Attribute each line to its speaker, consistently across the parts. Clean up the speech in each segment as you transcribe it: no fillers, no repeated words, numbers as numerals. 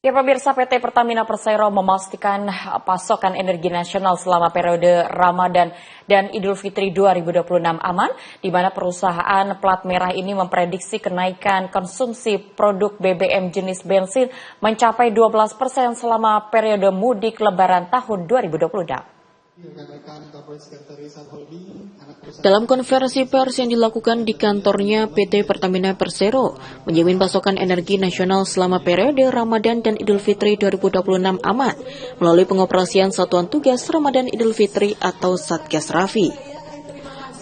Speaker 1: Ya, pemirsa, PT Pertamina Persero memastikan pasokan energi nasional selama periode Ramadan dan Idul Fitri 2026 aman, di mana perusahaan plat merah ini memprediksi kenaikan konsumsi produk BBM jenis bensin mencapai 12% selama periode mudik Lebaran tahun 2026.
Speaker 2: Dalam konferensi pers yang dilakukan di kantornya, PT Pertamina Persero menjamin pasokan energi nasional selama periode Ramadan dan Idul Fitri 2026 aman melalui pengoperasian Satuan Tugas Ramadan Idul Fitri atau Satgas Rafi.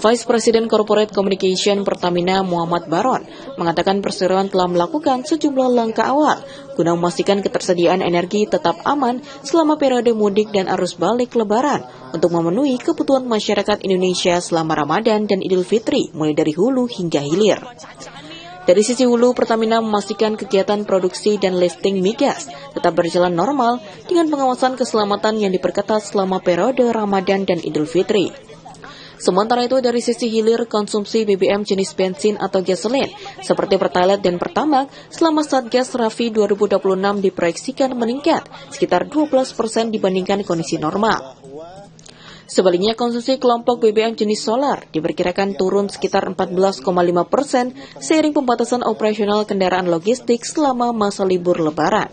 Speaker 2: Vice President Corporate Communication Pertamina Muhammad Baron mengatakan perseroan telah melakukan sejumlah langkah awal guna memastikan ketersediaan energi tetap aman selama periode mudik dan arus balik Lebaran untuk memenuhi kebutuhan masyarakat Indonesia selama Ramadan dan Idul Fitri mulai dari hulu hingga hilir. Dari sisi hulu, Pertamina memastikan kegiatan produksi dan lifting migas tetap berjalan normal dengan pengawasan keselamatan yang diperketat selama periode Ramadan dan Idul Fitri. Sementara itu, dari sisi hilir, konsumsi BBM jenis bensin atau gasolin seperti Pertalite dan Pertamax selama Satgas Rafi 2026 diproyeksikan meningkat sekitar 12% dibandingkan kondisi normal. Sebaliknya, konsumsi kelompok BBM jenis solar diperkirakan turun sekitar 14,5% seiring pembatasan operasional kendaraan logistik selama masa libur Lebaran.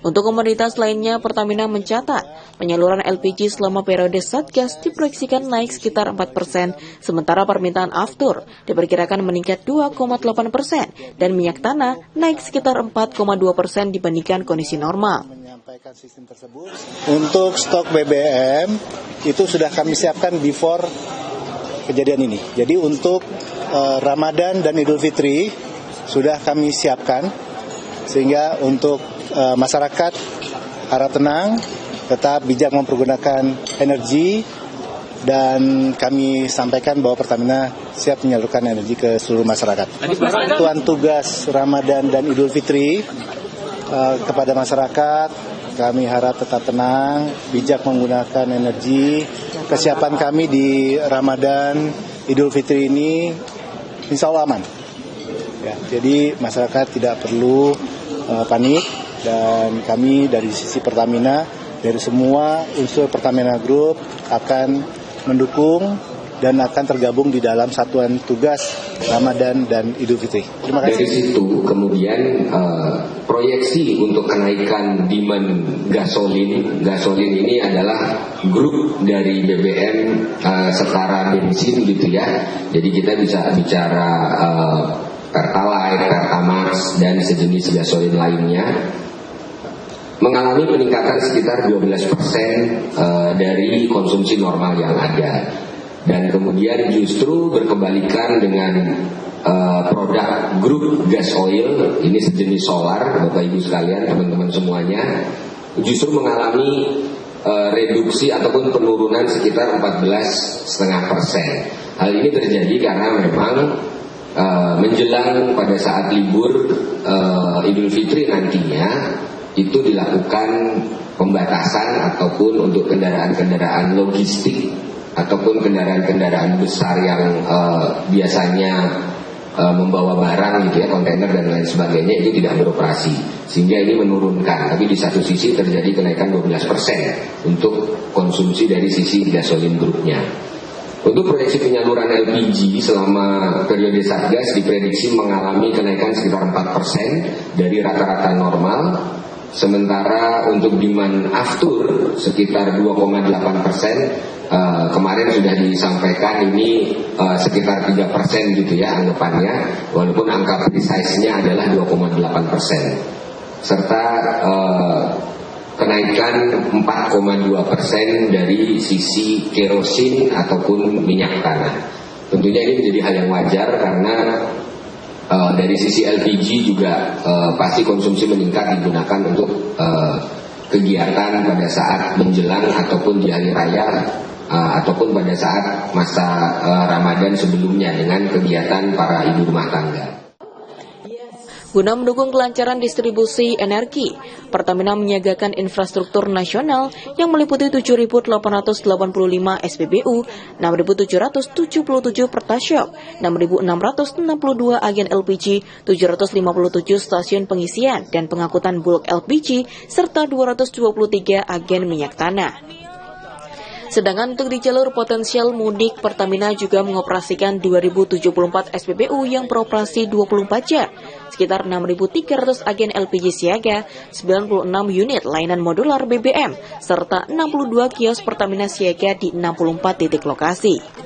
Speaker 2: Untuk komoditas lainnya, Pertamina mencatat penyaluran LPG selama periode Satgas diproyeksikan naik sekitar 4%, sementara permintaan aftur diperkirakan meningkat 2,8% dan minyak tanah naik sekitar 4,2% dibandingkan kondisi normal.
Speaker 3: Untuk stok BBM itu sudah kami siapkan before kejadian ini. Jadi untuk Ramadan dan Idul Fitri sudah kami siapkan sehingga untuk masyarakat harap tenang, tetap bijak mempergunakan energi, dan kami sampaikan bahwa Pertamina siap menyalurkan energi ke seluruh masyarakat. Satuan Tugas Ramadan dan Idul Fitri kepada masyarakat, kami harap tetap tenang, bijak menggunakan energi. Kesiapan kami di Ramadan, Idul Fitri ini insya Allah aman. Ya, jadi masyarakat tidak perlu panik, dan kami dari sisi Pertamina, dari semua unsur Pertamina Group akan mendukung dan akan tergabung di dalam Satuan Tugas Ramadan dan Idul Fitri. Terima kasih.
Speaker 4: Dari situ kemudian proyeksi untuk kenaikan demand gasolin ini adalah grup dari BBM setara bensin gitu ya. Jadi kita bisa bicara Pertalite, Pertamax dan sejenis gasolin lainnya mengalami peningkatan sekitar 12% dari konsumsi normal yang ada. Dan kemudian justru berkebalikan dengan produk grup gas oil, ini sejenis solar, Bapak Ibu sekalian, teman-teman semuanya, justru mengalami reduksi ataupun penurunan sekitar 14,5%. Hal ini terjadi karena memang menjelang pada saat libur Idul Fitri nantinya itu dilakukan pembatasan ataupun untuk kendaraan-kendaraan logistik ataupun kendaraan-kendaraan besar yang biasanya membawa barang gitu ya, kontainer dan lain sebagainya, itu tidak beroperasi, sehingga ini menurunkan. Tapi di satu sisi terjadi kenaikan 12% untuk konsumsi dari sisi gasolin grupnya. Untuk proyeksi penyaluran LPG selama periode Satgas diprediksi mengalami kenaikan sekitar 4% dari rata-rata normal. Sementara untuk demand aftur sekitar 2,8%, kemarin sudah disampaikan ini sekitar 3% gitu ya anggapannya, walaupun angka precise-nya adalah 2,8%. Serta kenaikan 4,2% dari sisi kerosin ataupun minyak tanah. Tentunya ini menjadi hal yang wajar karena dari sisi LPG juga pasti konsumsi meningkat digunakan untuk kegiatan pada saat menjelang ataupun di hari raya ataupun pada saat masa Ramadan sebelumnya dengan kegiatan para ibu rumah tangga.
Speaker 2: Guna mendukung kelancaran distribusi energi, Pertamina menyiagakan infrastruktur nasional yang meliputi 7.885 SPBU, 6.777 Pertashop, 6.662 agen LPG, 757 stasiun pengisian dan pengangkutan bulk LPG, serta 223 agen minyak tanah. Sedangkan untuk di jalur potensial mudik, Pertamina juga mengoperasikan 2.074 SPBU yang beroperasi 24 jam, sekitar 6.300 agen LPG siaga, 96 unit layanan modular BBM, serta 62 kios Pertamina siaga di 64 titik lokasi.